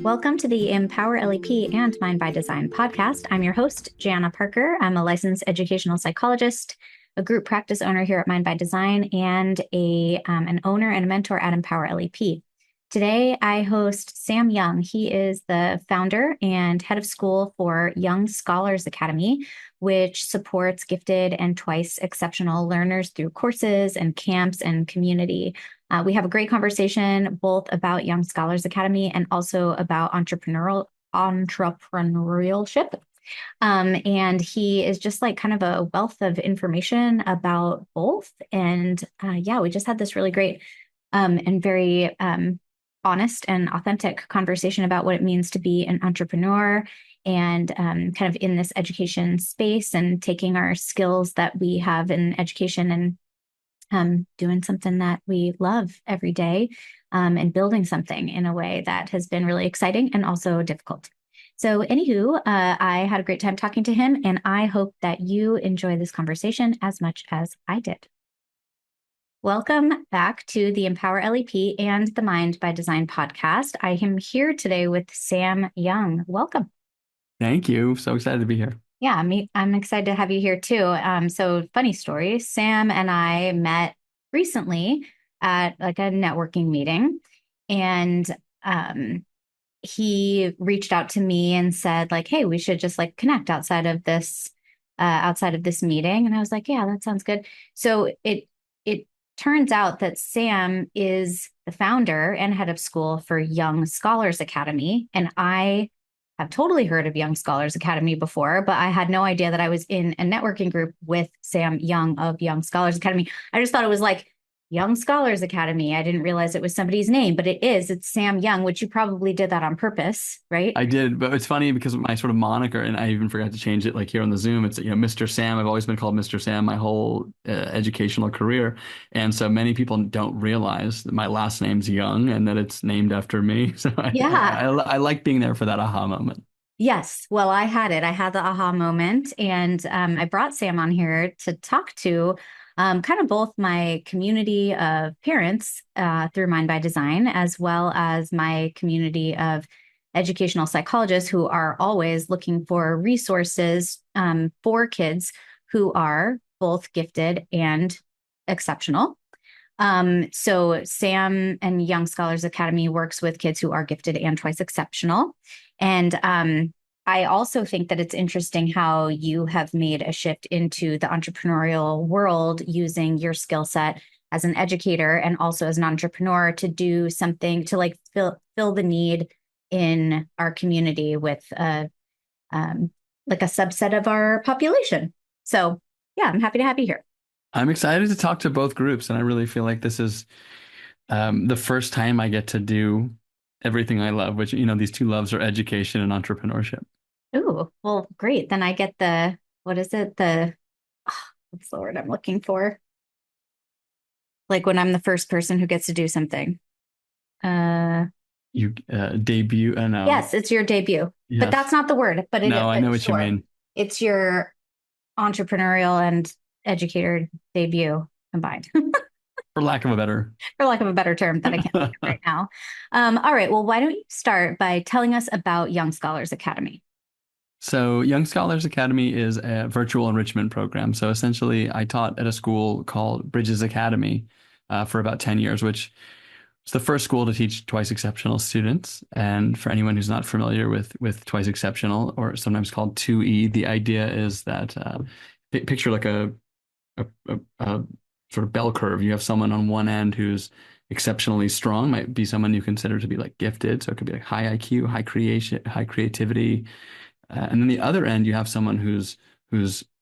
Welcome to the Empower LEP and Mind by Design podcast. I'm your host, Jana Parker. I'm a licensed educational psychologist, a group practice owner here at Mind by Design, and an owner and a mentor at Empower LEP. Today, I host Sam Young. He is the founder and head of school for Young Scholars Academy, which supports gifted and twice exceptional learners through courses and camps and community. We have a great conversation both about Young Scholars Academy and also about entrepreneurship. And he is just like kind of a wealth of information about both. And we just had this really great and very honest and authentic conversation about what it means to be an entrepreneur and kind of in this education space and taking our skills that we have in education and doing something that we love every day and building something in a way that has been really exciting and also difficult. So anywho, I had a great time talking to him, and I hope that you enjoy this conversation as much as I did. Welcome back to the Empower LEP and the Mind by Design podcast. I am here today with Sam Young. Welcome. Thank you. So excited to be here. Yeah, I'm excited to have you here too. So funny story, Sam and I met recently at like a networking meeting, and he reached out to me and said like, "Hey, we should just like connect outside of this meeting." And I was like, "Yeah, that sounds good." So it turns out that Sam is the founder and head of school for Young Scholars Academy, and I have totally heard of Young Scholars Academy before, but I had no idea that I was in a networking group with Sam Young of Young Scholars Academy. I just thought it was like Young Scholars Academy. I didn't realize it was somebody's name, but it's Sam Young, which you probably did that on purpose, right? I did, but it's funny because my sort of moniker, and I even forgot to change it like here on the Zoom, it's, Mr. Sam. I've always been called Mr. Sam my whole educational career. And so many people don't realize that my last name's Young and that it's named after me. So Yeah. I like being there for that aha moment. Yes. Well, I had it. I had the aha moment, and I brought Sam on here to talk to kind of both my community of parents through Mind by Design, as well as my community of educational psychologists who are always looking for resources for kids who are both gifted and exceptional. So Sam and Young Scholars Academy works with kids who are gifted and twice exceptional. And I also think that it's interesting how you have made a shift into the entrepreneurial world using your skill set as an educator and also as an entrepreneur to do something to like fill the need in our community with like a subset of our population. So yeah, I'm happy to have you here. I'm excited to talk to both groups, and I really feel like this is the first time I get to do everything I love, which, these two loves are education and entrepreneurship. Ooh, well, great. Then I get what is it? What's the word I'm looking for? Like when I'm the first person who gets to do something. Uh, You debut, and yes, it's your debut, but that's yes. not the word, No, I know what you sure. mean. It's your entrepreneurial and educator debut combined, For lack of a better. for lack of a better term that I can't think of right now. All right. Well, why don't you start by telling us about Young Scholars Academy? So, Young Scholars Academy is a virtual enrichment program. So, essentially, I taught at a school called Bridges Academy for about 10 years, which is the first school to teach twice exceptional students. And for anyone who's not familiar with twice exceptional, or sometimes called 2E, the idea is that picture like a sort of bell curve. You have someone on one end who's exceptionally strong, might be someone you consider to be like gifted. So, it could be like high IQ, high creation, high creativity, and then the other end, you have someone who's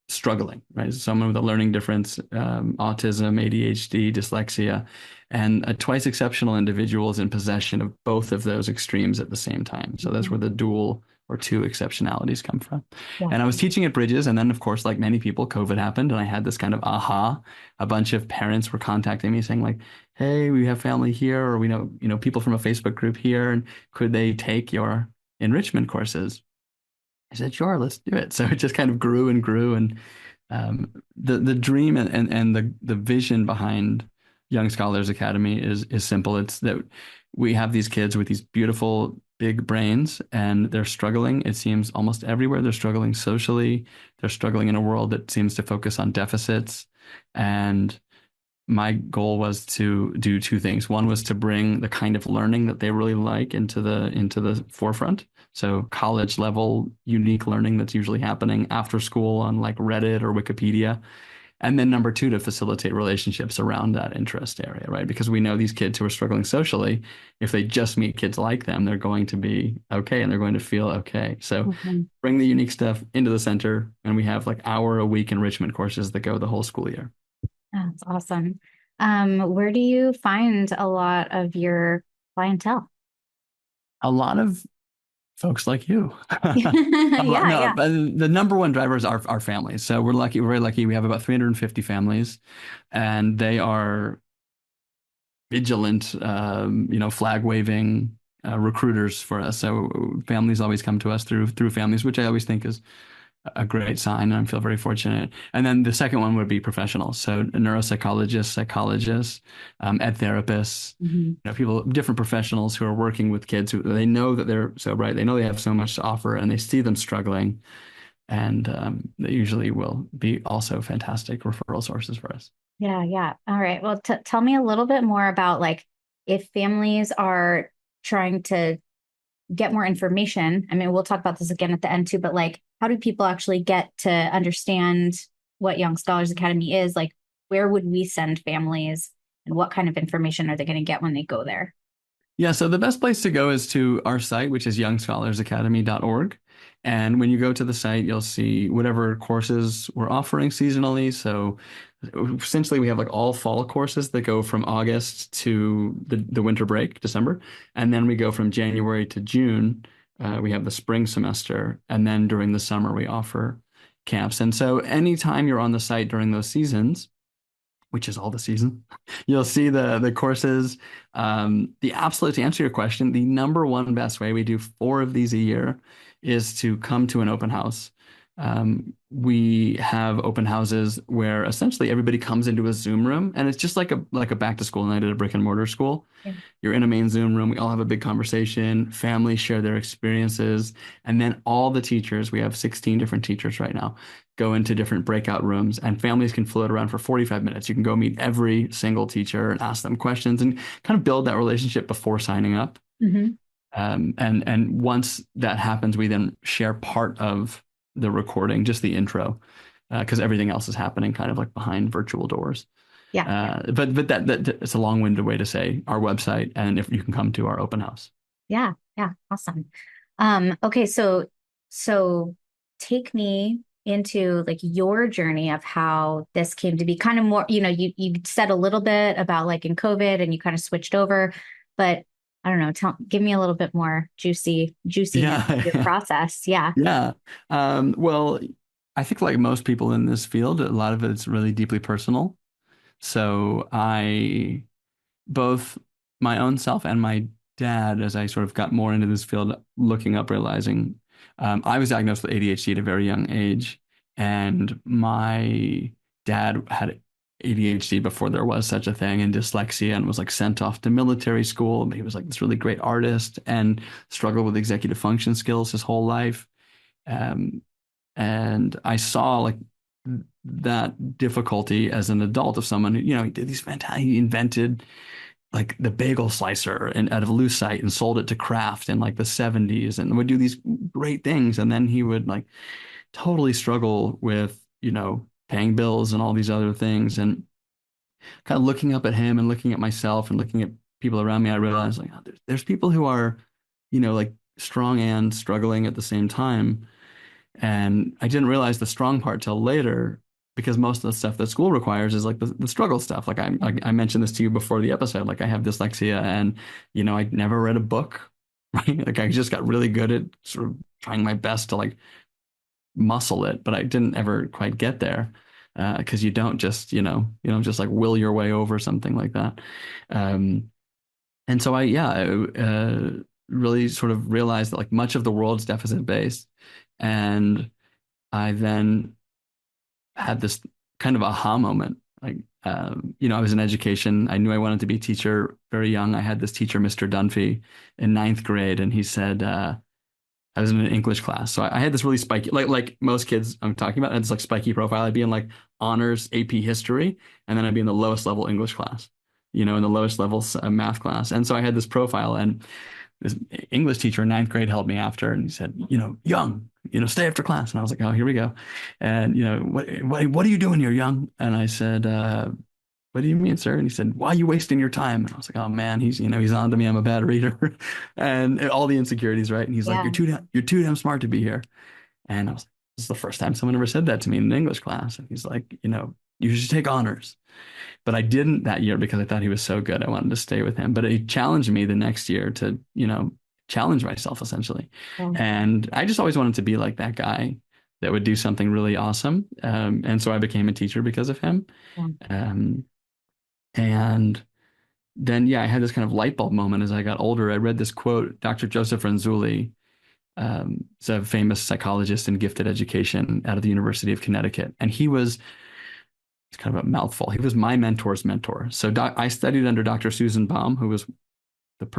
struggling, right? Someone with a learning difference, autism, ADHD, dyslexia, and a twice exceptional individual is in possession of both of those extremes at the same time. So that's where the dual or two exceptionalities come from. Yeah. And I was teaching at Bridges, and then of course, like many people, COVID happened, and I had this kind of aha. A bunch of parents were contacting me saying like, "Hey, we have family here, or we know, people from a Facebook group here, and could they take your enrichment courses?" I said, sure, let's do it. So it just kind of grew and grew. And the dream and the vision behind Young Scholars Academy is simple. It's that we have these kids with these beautiful big brains and they're struggling. It seems almost everywhere. They're struggling socially. They're struggling in a world that seems to focus on deficits. And my goal was to do two things. One was to bring the kind of learning that they really like into the forefront. So college level unique learning that's usually happening after school on like Reddit or Wikipedia. And then number two, to facilitate relationships around that interest area, right? Because we know these kids who are struggling socially, if they just meet kids like them, they're going to be okay and they're going to feel okay. So Mhm. bring the unique stuff into the center, and we have like hour a week enrichment courses that go the whole school year. That's awesome. Where do you find a lot of your clientele? A lot of folks like you. Yeah, No, yeah. but the number one driver is our families. So we're lucky, we're very lucky. We have about 350 families, and they are vigilant, flag waving recruiters for us. So families always come to us through families, which I always think is a great sign. And I feel very fortunate. And then the second one would be professionals. So neuropsychologists, psychologists, ed therapists, Mhm. people, different professionals who are working with kids who they know that they're so bright. They know they have so much to offer and they see them struggling. And they usually will be also fantastic referral sources for us. Yeah, yeah. All right. Well, t tell me a little bit more about like if families are trying to get more information. I mean, we'll talk about this again at the end too, but like, how do people actually get to understand what Young Scholars Academy is? Like, where would we send families and what kind of information are they going to get when they go there? Yeah, so the best place to go is to our site, which is youngscholarsacademy.org. And when you go to the site, you'll see whatever courses we're offering seasonally. So essentially, we have like all fall courses that go from August to the winter break, December. And then we go from January to June. We have the spring semester. And then during the summer, we offer camps. And so anytime you're on the site during those seasons, which is all the season. You'll see the courses. The absolute to answer your question, the number one best way we do four of these a year is to come to an open house. We have open houses where essentially everybody comes into a Zoom room, and it's just like a back to school night at a brick and mortar school. Yeah. You're in a main Zoom room. We all have a big conversation. Families share their experiences. And then all the teachers, we have 16 different teachers right now, go into different breakout rooms and families can float around for 45 minutes. You can go meet every single teacher and ask them questions and kind of build that relationship before signing up. Hmm. And once that happens, we then share part of the recording, just the intro, because everything else is happening kind of like behind virtual doors. Yeah. But that it's a long-winded way to say our website, and if you can come to our open house. Yeah. Yeah. Awesome. Okay. So take me into like your journey of how this came to be kind of more, you said a little bit about like in COVID and you kind of switched over, but I don't know, give me a little bit more juiciness of your Yeah, process. Yeah. yeah. Well, I think like most people in this field, a lot of it's really deeply personal. So I both my own self and my dad, as I sort of got more into this field, looking up, realizing I was diagnosed with ADHD at a very young age, and my dad had ADHD before there was such a thing, and dyslexia, and was like sent off to military school. He was like this really great artist and struggled with executive function skills his whole life. Um, and I saw like that difficulty as an adult of someone who, he did these fantastic, he invented like the bagel slicer and out of lucite and sold it to Kraft in like the 70s and would do these great things. And then he would like totally struggle with, paying bills and all these other things. And kind of looking up at him and looking at myself and looking at people around me, I realized like, oh, there's people who are, like strong and struggling at the same time. And I didn't realize the strong part till later because most of the stuff that school requires is like the struggle stuff. I mentioned this to you before the episode. Like I have dyslexia and, I never read a book, right? Like I just got really good at sort of trying my best to like muscle it, but I didn't ever quite get there. Because you don't just, you don't just like will your way over something like that. Um, and so I really sort of realized that like much of the world's deficit based. And I then had this kind of aha moment Like, I was in education. I knew I wanted to be a teacher very young. I had this teacher, Mr. Dunphy, in ninth grade, and he said, I was in an English class. So I had this really spiky, like most kids I'm talking about, I had this like spiky profile. I'd be in like honors AP history, and then I'd be in the lowest level English class, in the lowest level math class. And so I had this profile, and this English teacher in ninth grade held me after, and he said, Young, stay after class. And I was like, oh, here we go. And what are you doing here, Young? And I said, what do you mean, sir? And he said, why are you wasting your time? And I was like, oh man, he's on to me. I'm a bad reader, and all the insecurities, right? And he's like, Yeah. you're too damn smart to be here. And I was like, this is the first time someone ever said that to me in an English class. And he's like, you should take honors. But I didn't that year because I thought he was so good. I wanted to stay with him. But he challenged me the next year to, challenge myself essentially. Yeah. And I just always wanted to be like that guy that would do something really awesome. And so I became a teacher because of him. Yeah. Um, and then, yeah, I had this kind of light bulb moment as I got older. I read this quote, Dr. Joseph Renzulli, is a famous psychologist in gifted education out of the University of Connecticut. And it's kind of a mouthful. He was my mentor's mentor. So I studied under Dr. Susan Baum, who was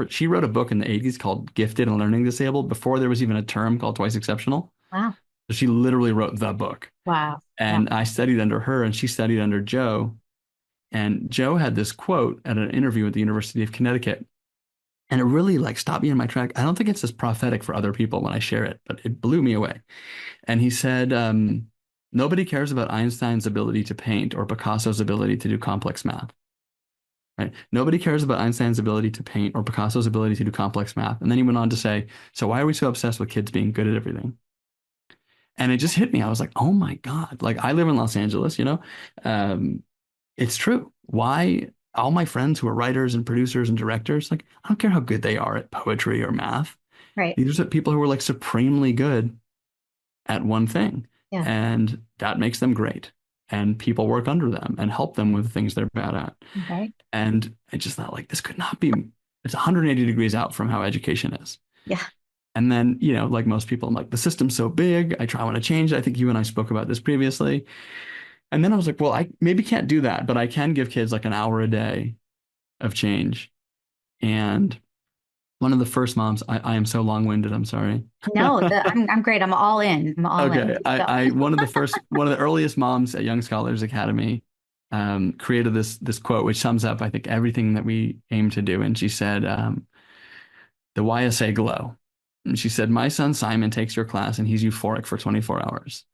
she wrote a book in the 80s called Gifted and Learning Disabled before there was even a term called Twice Exceptional. Wow. So she literally wrote the book. Wow. Yeah. And I studied under her, and she studied under Joe. And Joe had this quote at an interview at the University of Connecticut. And it really like stopped me in my track. I don't think it's as prophetic for other people when I share it, but it blew me away. And he said, nobody cares about Einstein's ability to paint or Picasso's ability to do complex math. Right? Nobody cares about Einstein's ability to paint or Picasso's ability to do complex math. And then he went on to say, so why are we so obsessed with kids being good at everything? And it just hit me. I was like, oh my God. Like I live in Los Angeles, it's true. Why all my friends who are writers and producers and directors, like I don't care how good they are at poetry or math. Right. These are people who are like supremely good at one thing. Yeah. And that makes them great. And people work under them and help them with the things they're bad at. Right. And I just thought like this could not be, it's 180 degrees out from how education is. Yeah. And then, like most people, I'm like, the system's so big. I want to change it. I think you and I spoke about this previously. And then I was like, well, I maybe can't do that, but I can give kids like an hour a day of change. And one of the first moms, I am so long-winded, I'm sorry. No, I'm great. I'm all in. I'm all in. Okay. One of the earliest moms at Young Scholars Academy created this quote, which sums up, I think, everything that we aim to do. And she said, the YSA glow. And she said, my son Simon takes your class and he's euphoric for 24 hours.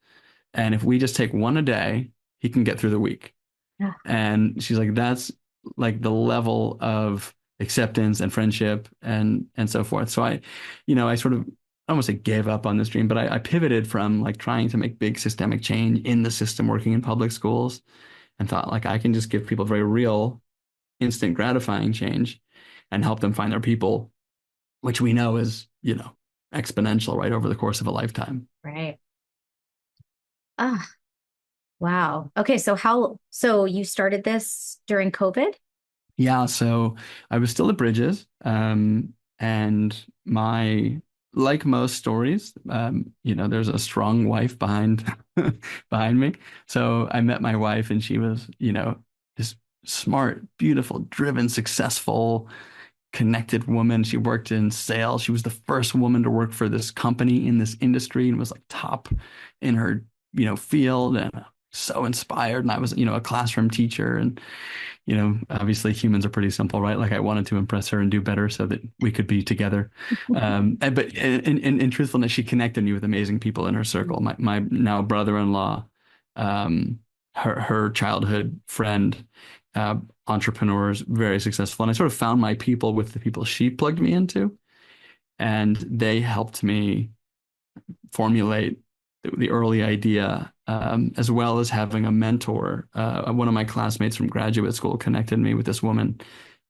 And if we just take one a day, he can get through the week. Yeah. And she's like, that's like the level of acceptance and friendship and so forth. So I sort of almost like gave up on this dream, but I pivoted from like trying to make big systemic change in the system working in public schools and thought like I can just give people very real, instant gratifying change and help them find their people, which we know is, exponential right over the course of a lifetime. Right. Ah, wow. Okay. So you started this during COVID? Yeah, so I was still at Bridges, and like most stories, there's a strong wife behind behind me. So I met my wife, and she was, this smart, beautiful, driven, successful, connected woman. She worked in sales. She was the first woman to work for this company in this industry, and was like top in her, field, and so inspired. And I was, a classroom teacher, and obviously humans are pretty simple, right? Like I wanted to impress her and do better so that we could be together. But in truthfulness, she connected me with amazing people in her circle. My now brother-in-law, her childhood friend, entrepreneurs, very successful. And I sort of found my people with the people she plugged me into, and they helped me formulate the early idea, as well as having a mentor. One of my classmates from graduate school connected me with this woman,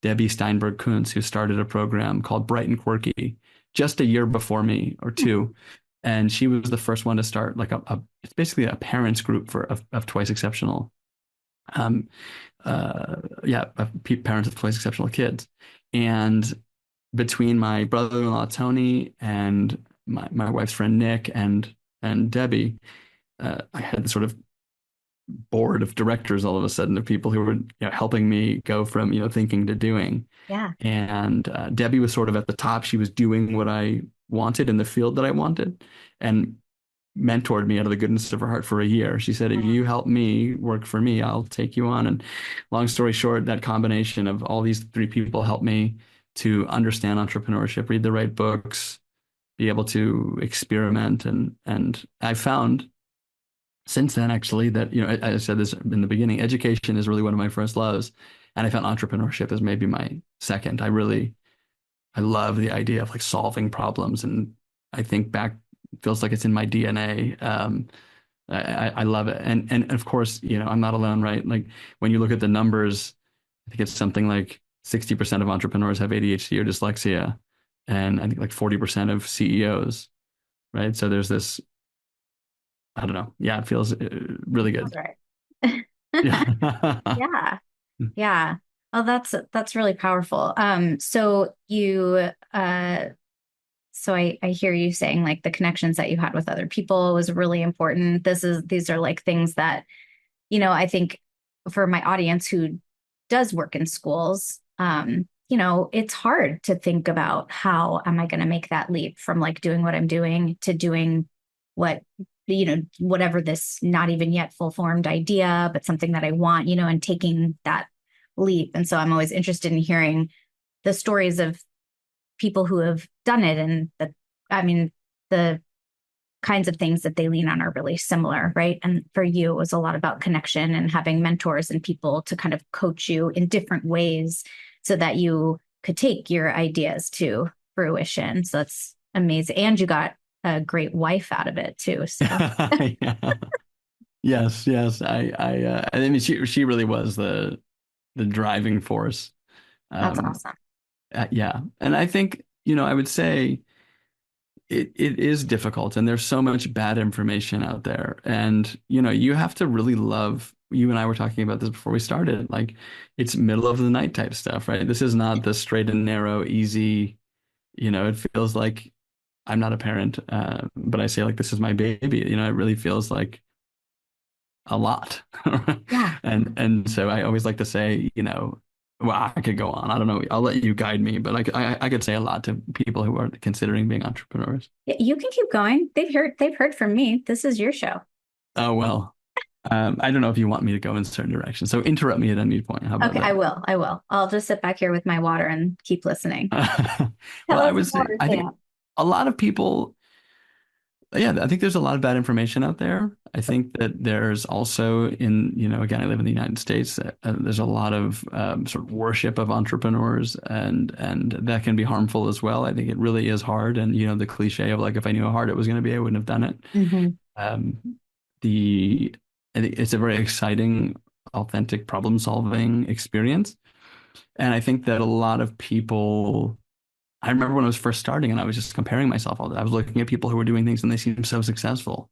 Debbie Steinberg Kuntz, who started a program called Bright and Quirky just a year before me or two. And she was the first one to start like it's basically a parents group of Twice Exceptional. Parents of Twice Exceptional kids. And between my brother-in-law, Tony, and my wife's friend, Nick, and Debbie, I had this sort of board of directors all of a sudden of people who were, helping me go from, thinking to doing. Yeah. And Debbie was sort of at the top. She was doing what I wanted in the field that I wanted and mentored me out of the goodness of her heart for a year. She said, if you help me work for me, I'll take you on. And long story short, that combination of all these three people helped me to understand entrepreneurship, read the right books, be able to experiment. And I found since then, actually, that, I said this in the beginning, education is really one of my first loves. And I found entrepreneurship is maybe my second. I love the idea of like solving problems. And I think back, feels like it's in my DNA. I love it. And of course, I'm not alone, right? Like when you look at the numbers, I think it's something like 60% of entrepreneurs have ADHD or dyslexia. And I think like 40% of CEOs, right? So there's this, I don't know. Yeah, it feels really That's good. right. Yeah. Yeah. Yeah. Oh, that's really powerful. So you so I hear you saying like the connections that you had with other people was really important. These are like things that, I think for my audience who does work in schools, it's hard to think about how am I going to make that leap from like doing what I'm doing to doing what, whatever this not even yet full formed idea, but something that I want, and taking that leap. And so I'm always interested in hearing the stories of people who have done it and I mean, the kinds of things that they lean on are really similar, right? And for you, it was a lot about connection and having mentors and people to kind of coach you in different ways so that you could take your ideas to fruition. So that's amazing. And you got a great wife out of it too. So Yeah. Yes, yes. I mean, she really was the driving force. that's Um, awesome. yeah, and I think I would say it is difficult, and there's so much bad information out there, and you have to really love. You and I were talking about this before we started. Like, it's middle of the night type stuff, right? This is not the straight and narrow, easy. It feels like I'm not a parent, but I say like this is my baby. It really feels like a lot. Yeah. And so I always like to say, well, I could go on. I don't know. I'll let you guide me, but I could say a lot to people who are considering being entrepreneurs. You can keep going. They've heard from me. This is your show. Oh, well, I don't know if you want me to go in a certain direction. So interrupt me at any point. How about Okay, I that? will. I will. I'll just sit back here with my water and keep listening. Well, Tell I us would say, more, I think Sam. a lot of people, yeah, I think there's a lot of bad information out there. I think that there's also again, I live in the United States. There's a lot of sort of worship of entrepreneurs, and that can be harmful as well. I think it really is hard, and the cliche of like, if I knew how hard it was going to be, I wouldn't have done it. Hmm. Um, the I think it's a very exciting, authentic problem solving experience, and I think that a lot of people. I remember when I was first starting and I was just comparing myself all day. I was looking at people who were doing things and they seemed so successful.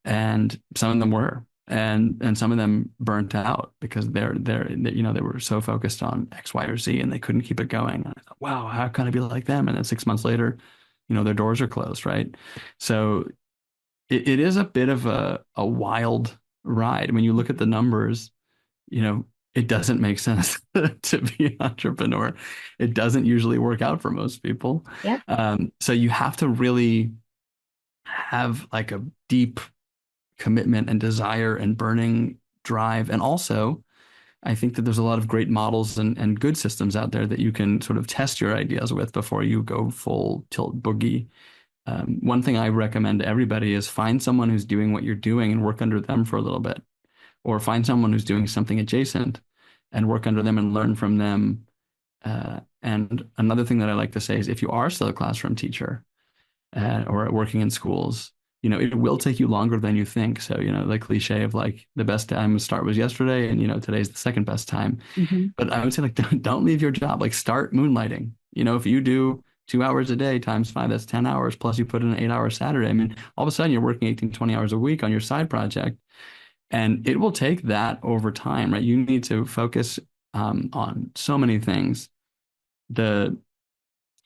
And some of them were. And some of them burnt out because they were so focused on X, Y, or Z and they couldn't keep it going. And I thought, wow, how can I be like them? And then 6 months later, their doors are closed, right? So it is a bit of a wild ride. When you look at the numbers, you know, it doesn't make sense to be an entrepreneur. It doesn't usually work out for most people. Yep. So you have to really have like a deep commitment and desire and burning drive. And also, I think that there's a lot of great models and good systems out there that you can sort of test your ideas with before you go full tilt boogie. One thing I recommend to everybody is find someone who's doing what you're doing and work under them for a little bit, or find someone who's doing something adjacent and work under them and learn from them. And another thing that I like to say is if you are still a classroom teacher or working in schools, it will take you longer than you think. So, the cliche of like the best time to start was yesterday and, today's the second best time. Hmm. But I would say like, don't leave your job, like start moonlighting. If you do 2 hours a day times five, that's 10 hours. Plus you put in an 8 hour Saturday. I mean, all of a sudden you're working 18, 20 hours a week on your side project. And it will take that over time, right? You need to focus on so many things. And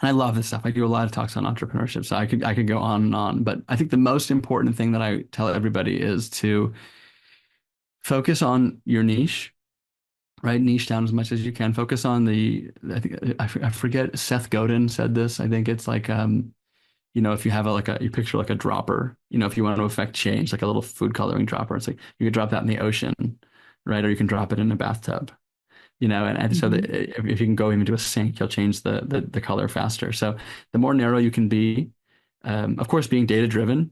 I love this stuff. I do a lot of talks on entrepreneurship, so I could go on and on. But I think the most important thing that I tell everybody is to focus on your niche, right? Niche down as much as you can. Focus on I think I forget, Seth Godin said this. I think it's like, if you have you picture like a dropper, if you want to affect change, like a little food coloring dropper, it's like you could drop that in the ocean, right? Or you can drop it in a bathtub, and so Mhm. if you can go even to a sink, you'll change the color faster. So the more narrow you can be, of course, being data driven,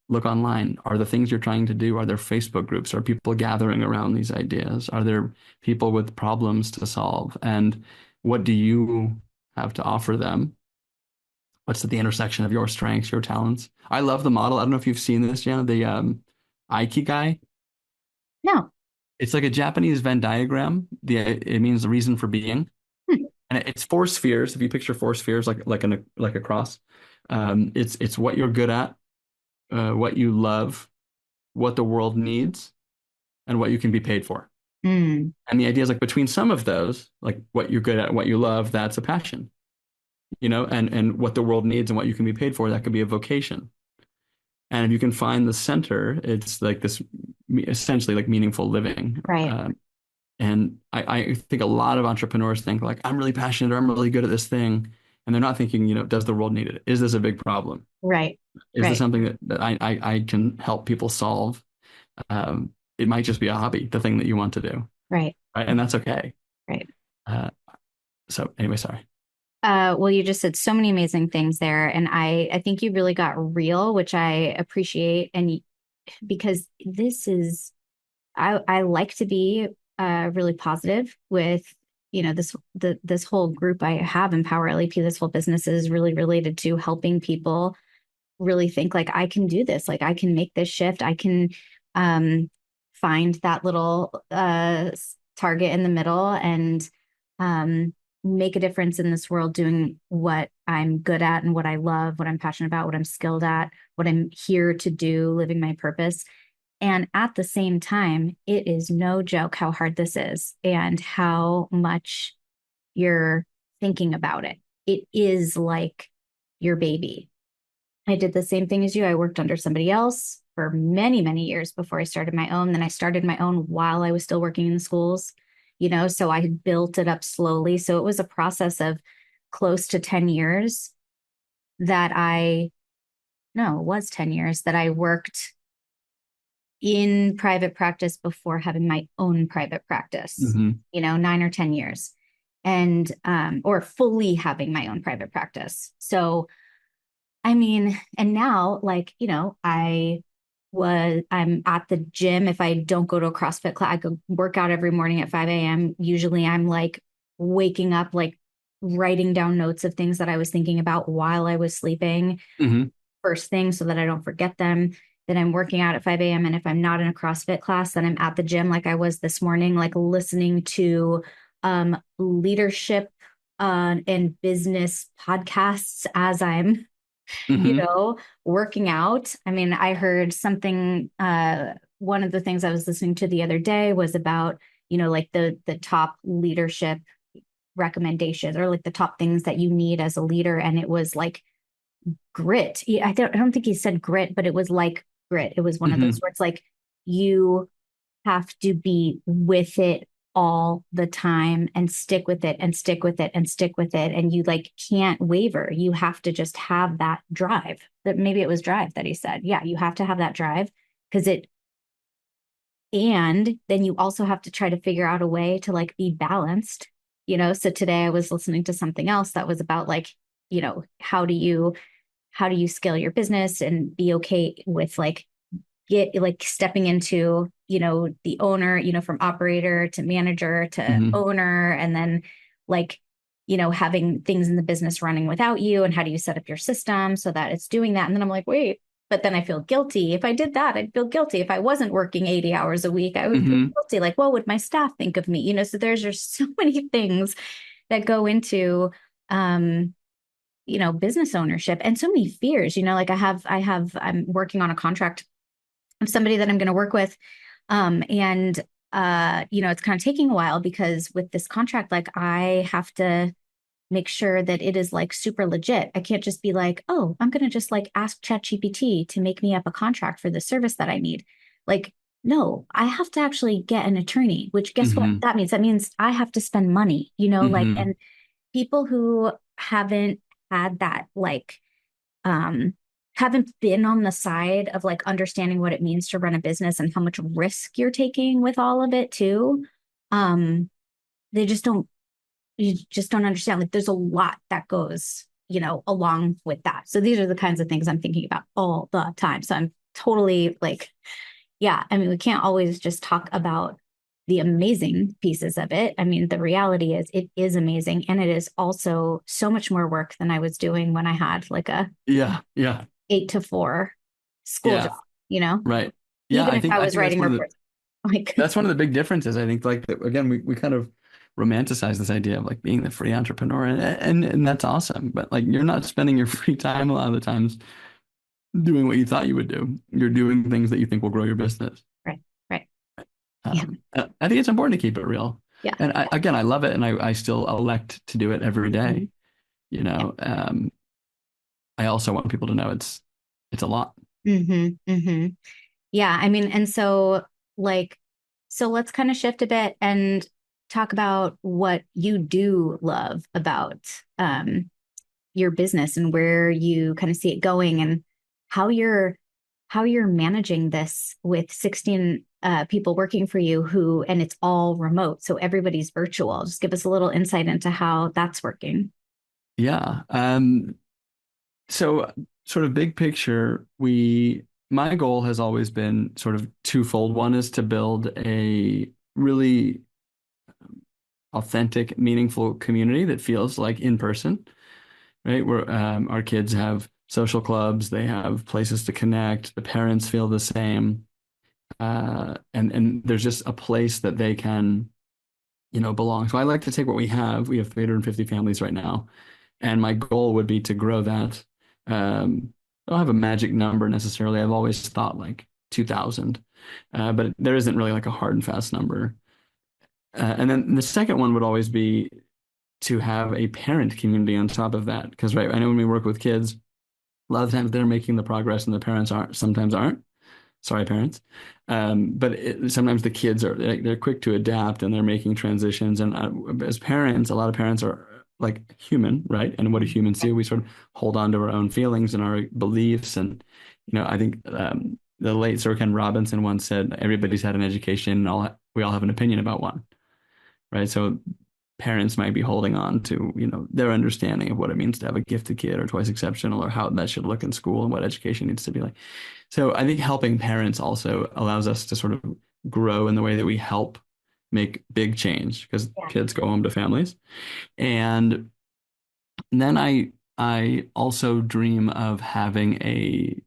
look online. Are the things you're trying to do, are there Facebook groups? Are people gathering around these ideas? Are there people with problems to solve? And what do you have to offer them? What's at the intersection of your strengths, your talents? I love the model. I don't know if you've seen this, Jana, the Ikigai. No. It's like a Japanese Venn diagram. It means the reason for being, Hmm. and it's four spheres. If you picture four spheres like a cross, it's what you're good at, what you love, what the world needs, and what you can be paid for. Mm. And the idea is like between some of those, like what you're good at, what you love, that's a passion, and what the world needs and what you can be paid for, that could be a vocation. And if you can find the center, it's like this essentially like meaningful living. Right. And I think a lot of entrepreneurs think like, I'm really passionate or I'm really good at this thing. And they're not thinking, does the world need it? Is this a big problem? Right. Is this Right. something that I can help people solve? It might just be a hobby, the thing that you want to do. Right. Right. And that's okay. Right. Uh, so anyway, sorry. Well, you just said so many amazing things there, and I think you really got real, which I appreciate, and because I like to be really positive with this whole group I have, Empower LEP. This whole business is really related to helping people really think like I can do this, like I can make this shift, I can um, find that little target in the middle and um, make a difference in this world doing what I'm good at and what I love, what I'm passionate about, what I'm skilled at, what I'm here to do, living my purpose. And at the same time, it is no joke how hard this is and how much you're thinking about it. It is like your baby. I did the same thing as you. I worked under somebody else for many, many years before I started my own. Then I started my own while I was still working in the schools, so I built it up slowly. So it was a process of close to 10 years that no, it was 10 years that I worked in private practice before having my own private practice, Hmm. 9 or 10 years and, or fully having my own private practice. So I mean, and now, like, I'm at the gym. If I don't go to a CrossFit class, I go work out every morning at 5 a.m. Usually I'm like waking up, like writing down notes of things that I was thinking about while I was sleeping Hmm. first thing so that I don't forget them. Then I'm working out at 5 a.m. And if I'm not in a CrossFit class, then I'm at the gym like I was this morning, like listening to leadership and business podcasts as I'm Hmm. working out. I mean, I heard something, one of the things I was listening to the other day was about, like the top leadership recommendations or like the top things that you need as a leader. And it was like grit. I don't think he said grit, but it was like grit. It was one of those Hmm. where it's like you have to be with it all the time and stick with it and stick with it and stick with it. And you like can't waver. You have to just have that drive. That maybe it was drive that he said. Yeah, you have to have that drive because and then you also have to try to figure out a way to like be balanced. So today I was listening to something else that was about like, how do you scale your business and be okay with like get like stepping into the owner, from operator to manager to Hmm. owner, and then like having things in the business running without you, and how do you set up your system so that it's doing that. And then I'm like, wait, but then I feel guilty. If I did that, I'd feel guilty. If I wasn't working 80 hours a week, I would feel Hmm. guilty. Like, what would my staff think of me? So there's just so many things that go into um business ownership, and so many fears. Like I'm working on a contract of somebody that I'm going to work with. And it's kind of taking a while because with this contract, like I have to make sure that it is like super legit. I can't just be like, oh, I'm going to just like ask ChatGPT to make me up a contract for the service that I need. Like no, I have to actually get an attorney, which guess what Hmm. that means? That means I have to spend money, like, Hmm. and people who haven't had that, like, um, haven't been on the side of like understanding what it means to run a business and how much risk you're taking with all of it too. Um, they just don't, you just don't understand. Like, there's a lot that goes, along with that. So these are the kinds of things I'm thinking about all the time. So I'm totally like, yeah, I mean, we can't always just talk about the amazing pieces of it. I mean, the reality is it is amazing. And it is also so much more work than I was doing when I had like a Yeah, yeah, 8 to 4 school yeah, job, you know, right. Yeah, even I if think I I was think writing reports. Like, that's one of the big differences. I think like again we kind of romanticize this idea of like being the free entrepreneur and that's awesome. But like you're not spending your free time a lot of the times doing what you thought you would do. You're doing things that you think will grow your business. right, right. Yeah, I think it's important to keep it real. yeah, And again, I love it, and I still elect to do it every mhm, day. You yeah. know, I also want people to know it's a lot. Yeah, I mean, and so like, so let's kind of shift a bit and talk about what you do love about your business and where you kind of see it going and how you're how you're managing this with 16 people working for you who and it's all remote, so everybody's virtual. Just give us a little insight into how that's working. Yeah. So sort of big picture, my goal has always been sort of twofold. One is to build a really authentic, meaningful community that feels like in person, right? Where our kids have social clubs, they have places to connect, the parents feel the same, and there's just a place that they can, belong. So I like to take what we have. We have 350 families right now, and my goal would be to grow that. I don't have a magic number necessarily. I've always thought like 2,000, but there isn't really like a hard and fast number. And then the second one would always be to have a parent community on top of that. Because, right, I know when we work with kids, a lot of times they're making the progress and the parents aren't, sometimes aren't. Sorry, parents. But sometimes the kids are they're quick to adapt and they're making transitions. And as parents, a lot of parents are like human, right? And what do humans do? We sort of hold on to our own feelings and our beliefs. And I think the late Sir Ken Robinson once said, "Everybody's had an education, and we all have an opinion about one." Right? So parents might be holding on to, their understanding of what it means to have a gifted kid or twice exceptional or how that should look in school and what education needs to be like. So I think helping parents also allows us to sort of grow in the way that we help make big change because Yeah. kids go home to families. And then I also dream of having a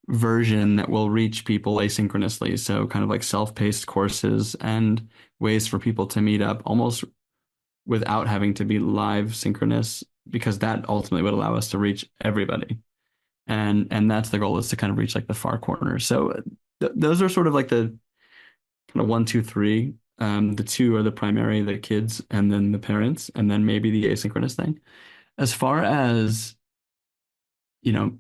version that will reach people asynchronously. So kind of like self-paced courses and ways for people to meet up almost without having to be live synchronous because that ultimately would allow us to reach everybody. And that's the goal is to kind of reach like the far corners. So those are sort of like the kind of one, two, three. The two are the primary, the kids, and then the parents, and then maybe the asynchronous thing. As far as, you know,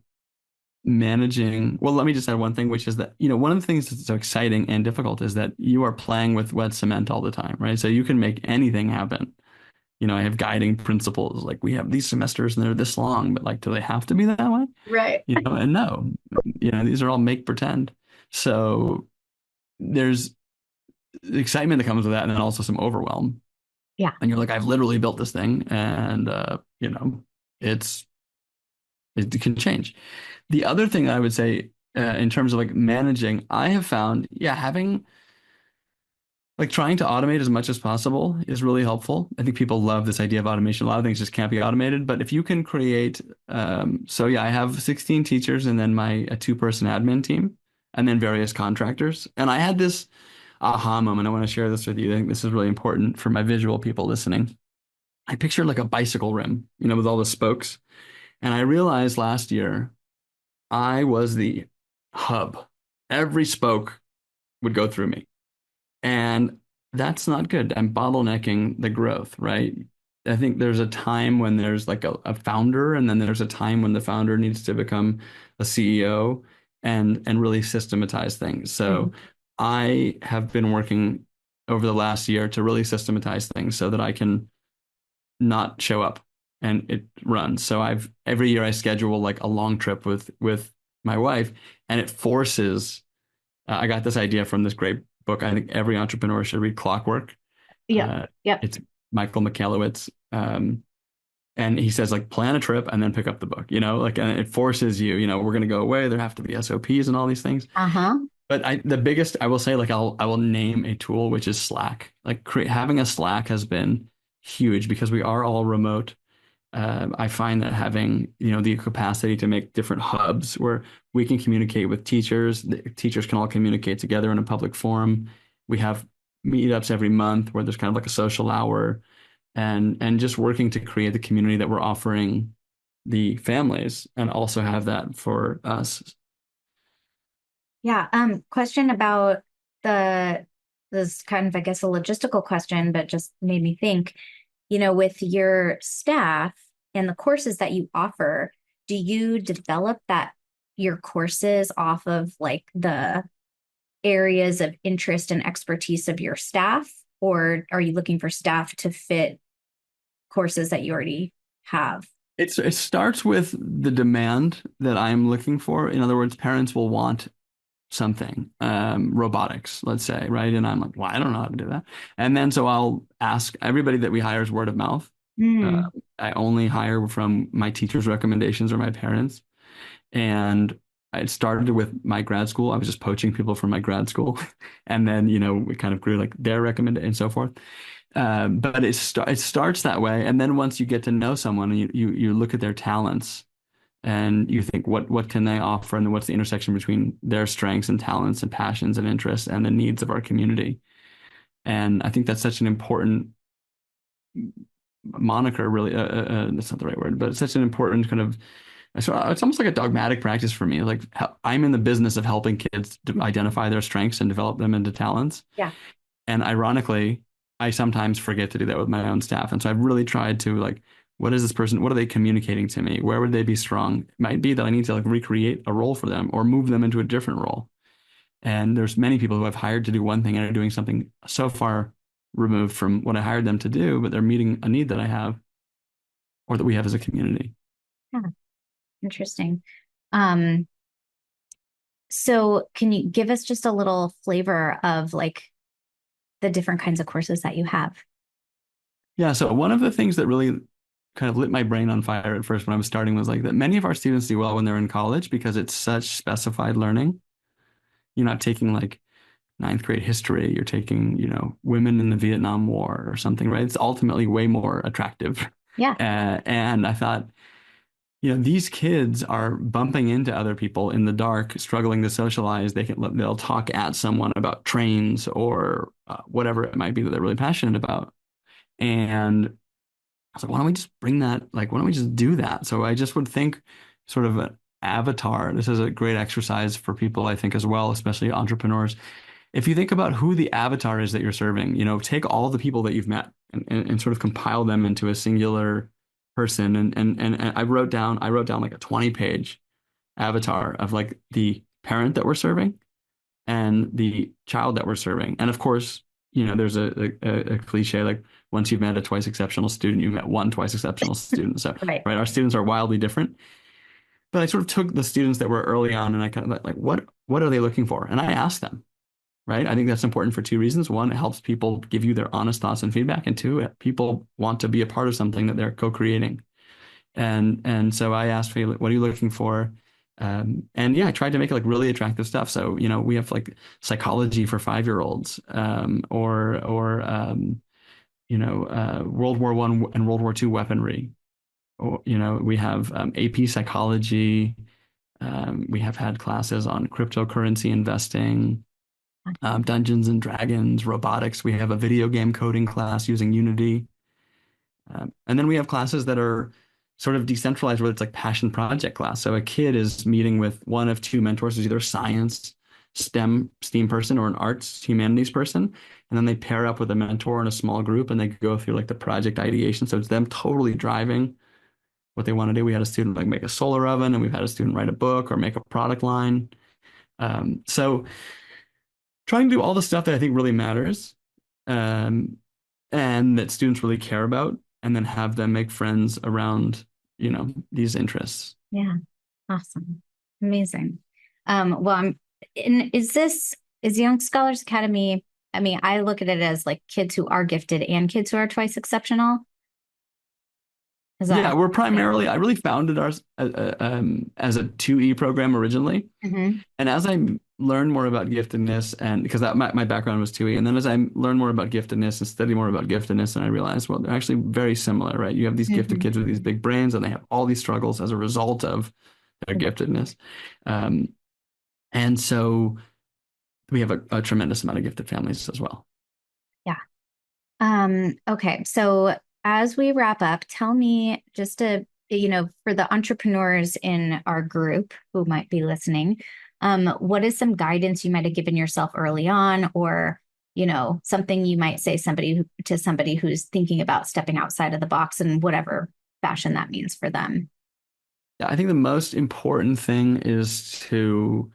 managing, well, let me just add one thing, which is that, one of the things that's so exciting and difficult is that you are playing with wet cement all the time, right? So you can make anything happen. I have guiding principles, like we have these semesters and they're this long, but like, do they have to be that way? Right. And no, these are all make pretend. So there's excitement that comes with that, and then also some overwhelm. Yeah. And you're like, I've literally built this thing, and it's it can change. The other thing I would say, in terms of like managing, I have found, yeah, having like trying to automate as much as possible is really helpful. I think people love this idea of automation. A lot of things just can't be automated, but if you can create, so yeah, I have 16 teachers and then my a two-person admin team, and then various contractors. And I had this aha moment. I want to share this with you. I think this is really important for my visual people listening. I pictured like a bicycle rim, with all the spokes. And I realized last year I was the hub. Every spoke would go through me. And that's not good. I'm bottlenecking the growth, right? I think there's a time when there's like a founder, and then there's a time when the founder needs to become a CEO and really systematize things. So Mhm. I have been working over the last year to really systematize things so that I can not show up and it runs. So I've every year I schedule like a long trip with my wife, and it forces. I got this idea from this great book. I think every entrepreneur should read Clockwork. Yep. Uh, Yep. it's Michael Michalowicz. And he says like plan a trip and then pick up the book, like, and it forces you, we're going to go away. There have to be SOPs and all these things. Uh-huh. But the biggest, I will say, like I will name a tool, which is Slack. Like having a Slack has been huge because we are all remote. I find that having, the capacity to make different hubs where we can communicate with teachers, the teachers can all communicate together in a public forum. We have meetups every month where there's kind of like a social hour, and just working to create the community that we're offering the families and also have that for us. Yeah. Question about the this kind of, I guess, a logistical question, but just made me think, with your staff and the courses that you offer, do you develop your courses off of like the areas of interest and expertise of your staff, or are you looking for staff to fit courses that you already have? It starts with the demand that I'm looking for. In other words, parents will want something, robotics, let's say, right? And I'm like, well, I don't know how to do that. And then so I'll ask everybody that we hire is word of mouth. Uh, Mm, I only hire from my teacher's recommendations or my parents. And it started with my grad school. I was just poaching people from my grad school. And then, we kind of grew like their recommendation and so forth. But it starts that way. And then once you get to know someone, you look at their talents and you think what can they offer, and then what's the intersection between their strengths and talents and passions and interests and the needs of our community. And I think that's such an important moniker, really. That's not the right word, but it's such an important kind of. So it's almost like a dogmatic practice for me. Like I'm in the business of helping kids to identify their strengths and develop them into talents. yeah. And ironically, I sometimes forget to do that with my own staff. And so I've really tried to like, what is this person? What are they communicating to me? Where would they be strong? It might be that I need to like recreate a role for them or move them into a different role. And there's many people who I've hired to do one thing and are doing something so far removed from what I hired them to do, but they're meeting a need that I have or that we have as a community. Yeah, interesting. Um, so can you give us just a little flavor of like the different kinds of courses that you have? Yeah. So one of the things that really kind of lit my brain on fire at first when I was starting was like that many of our students do well when they're in college because it's such specified learning. You're not taking like ninth grade history, you're taking, women in the Vietnam War or something, right? It's ultimately way more attractive. Yeah. And I thought, these kids are bumping into other people in the dark, struggling to socialize. They'll talk at someone about trains or whatever it might be that they're really passionate about. And I was like, why don't we just bring that? Like, why don't we just do that? So I just would think sort of an avatar. This is a great exercise for people, I think, as well, especially entrepreneurs. If you think about who the avatar is that you're serving, take all the people that you've met and sort of compile them into a singular person. And I wrote down like a 20-page avatar of like the parent that we're serving and the child that we're serving. And of course, there's a cliche like once you've met a twice exceptional student, you've met one twice exceptional student. So, Right. right, our students are wildly different. But I sort of took the students that were early on and I kind of like, what are they looking for? And I asked them, right? I think that's important for two reasons. One, it helps people give you their honest thoughts and feedback. And two, people want to be a part of something that they're co-creating. And so I asked, what are you looking for? And yeah, I tried to make it like really attractive stuff. So, we have like psychology for 5-year-olds, or World War I and World War II weaponry. Or, we have AP psychology. We have had classes on cryptocurrency investing, Dungeons and Dragons, robotics. We have a video game coding class using Unity. And then we have classes that are sort of decentralized where it's like passion project class. So a kid is meeting with one of two mentors who's either a science, STEAM person or an arts, humanities person. And then they pair up with a mentor in a small group and they go through like the project ideation. So it's them totally driving what they want to do. We had a student like make a solar oven, and we've had a student write a book or make a product line. So trying to do all the stuff that I think really matters, um, and that students really care about, and then have them make friends around, these interests. Yeah. Awesome. Amazing. Well, is Young Scholars Academy, I mean, I look at it as like kids who are gifted and kids who are twice exceptional. Is that? Yeah, we're Yeah. primarily, I really founded ours as a 2E program originally. Hmm. And as I learned more about giftedness, and because my background was 2E, and then as I learned more about giftedness and studied more about giftedness, and I realized, well, they're actually very similar, right? You have these gifted Hmm. kids with these big brains, and they have all these struggles as a result of their giftedness. Um, and so we have a tremendous amount of gifted families as well. Yeah. Okay. So as we wrap up, tell me just for the entrepreneurs in our group who might be listening, what is some guidance you might have given yourself early on, or, something you might say to somebody who's thinking about stepping outside of the box in whatever fashion that means for them? Yeah, I think the most important thing is to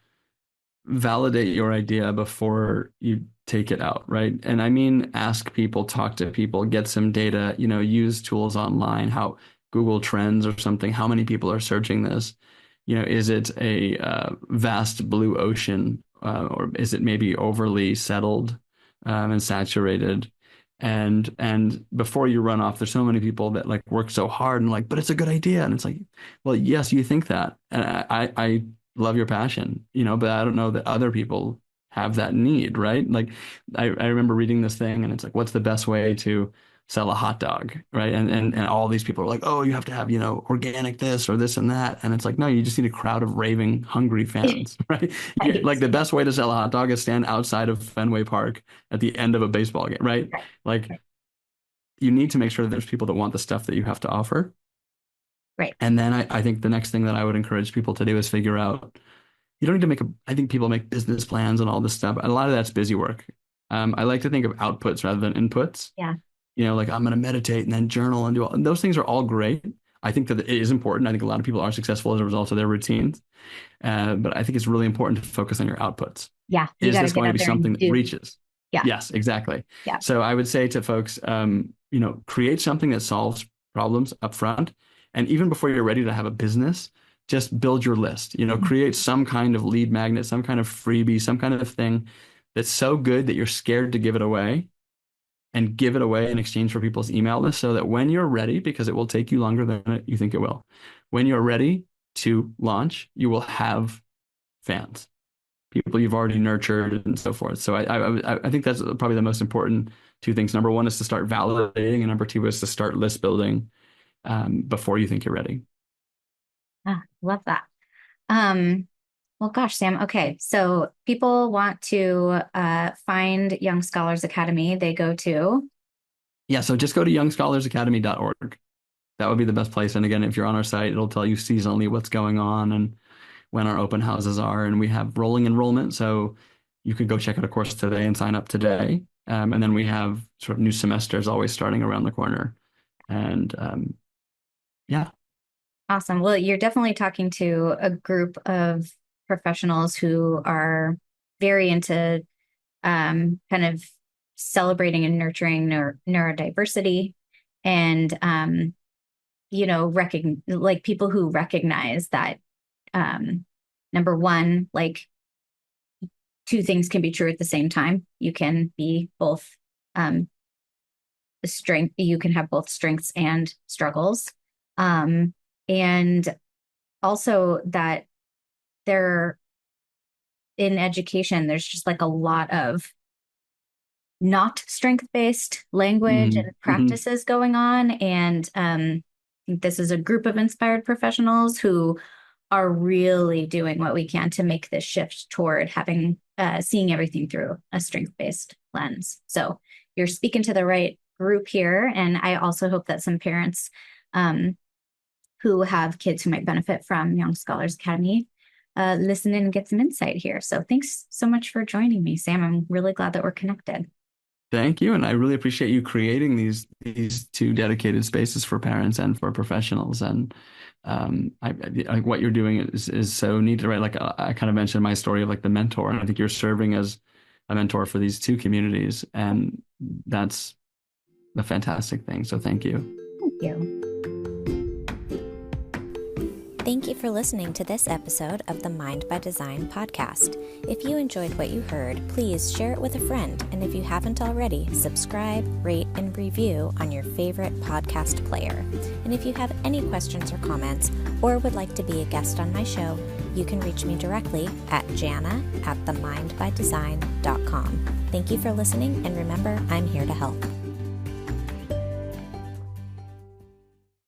validate your idea before you take it out, right? And I mean, ask people, talk to people, get some data, use tools online, how Google Trends or something, how many people are searching this? Is it a vast blue ocean, or is it maybe overly settled and saturated? And before you run off, there's so many people that like work so hard and like, but it's a good idea. And it's like, well, yes, you think that. And I love your passion, but I don't know that other people have that need, right? Like I remember reading this thing and it's like, what's the best way to sell a hot dog, right? And all these people are like, oh, you have to have, organic this or this and that. And it's like, no, you just need a crowd of raving, hungry fans, right? Right. Like the best way to sell a hot dog is stand outside of Fenway Park at the end of a baseball game, right? Right. Like Right. you need to make sure that there's people that want the stuff that you have to offer. Right. And then I think the next thing that I would encourage people to do is figure out you don't need to I think people make business plans and all this stuff. A lot of that's busy work. I like to think of outputs rather than inputs. Yeah. Like I'm going to meditate and then journal and do all, and those things are all great. I think that it is important. I think a lot of people are successful as a result of their routines. But I think it's really important to focus on your outputs. Yeah. You Is got to this get going to out be there and something that do. reaches? Yeah. Yes, exactly. Yeah. So I would say to folks, create something that solves problems up front. And even before you're ready to have a business, just build your list. Create some kind of lead magnet, some kind of freebie, some kind of thing that's so good that you're scared to give it away, and give it away in exchange for people's email list so that when you're ready, because it will take you longer than you think it will, when you're ready to launch, you will have fans, people you've already nurtured and so forth. So I think that's probably the most important two things. Number one is to start validating, and number two is to start list building before you think you're ready. Love that. Um, well, gosh, Sam. Okay, so people want to find Young Scholars Academy. They go to. Yeah, so just go to youngscholarsacademy.org. That would be the best place. And again, if you're on our site, it'll tell you seasonally what's going on and when our open houses are. And we have rolling enrollment. So you could go check out a course today and sign up today. And then we have sort of new semesters always starting around the corner. And yeah. Awesome. Well, you're definitely talking to a group of professionals who are very into kind of celebrating and nurturing neurodiversity and like people who recognize that number one, like two things can be true at the same time. You can be both um, you can have both strengths and struggles. Um, and also that there in education, there's just like a lot of not strength-based language and Mm-hmm. practices going on. And I think this is a group of inspired professionals who are really doing what we can to make this shift toward having seeing everything through a strength-based lens. So you're speaking to the right group here. And I also hope that some parents um, who have kids who might benefit from Young Scholars Academy listen in and get some insight here. So thanks so much for joining me, Sam. I'm really glad that we're connected. Thank you. And I really appreciate you creating these two dedicated spaces for parents and for professionals. And like what you're doing is so neat, right? Like I kind of mentioned my story of like the mentor, and I think you're serving as a mentor for these two communities, and that's a fantastic thing. So thank you. Thank you. Thank you for listening to this episode of the Mind by Design podcast. If you enjoyed what you heard, please share it with a friend. And if you haven't already, subscribe, rate, and review on your favorite podcast player. And if you have any questions or comments, or would like to be a guest on my show, you can reach me directly at jana@themindbydesign.com. Thank you for listening, and remember, I'm here to help.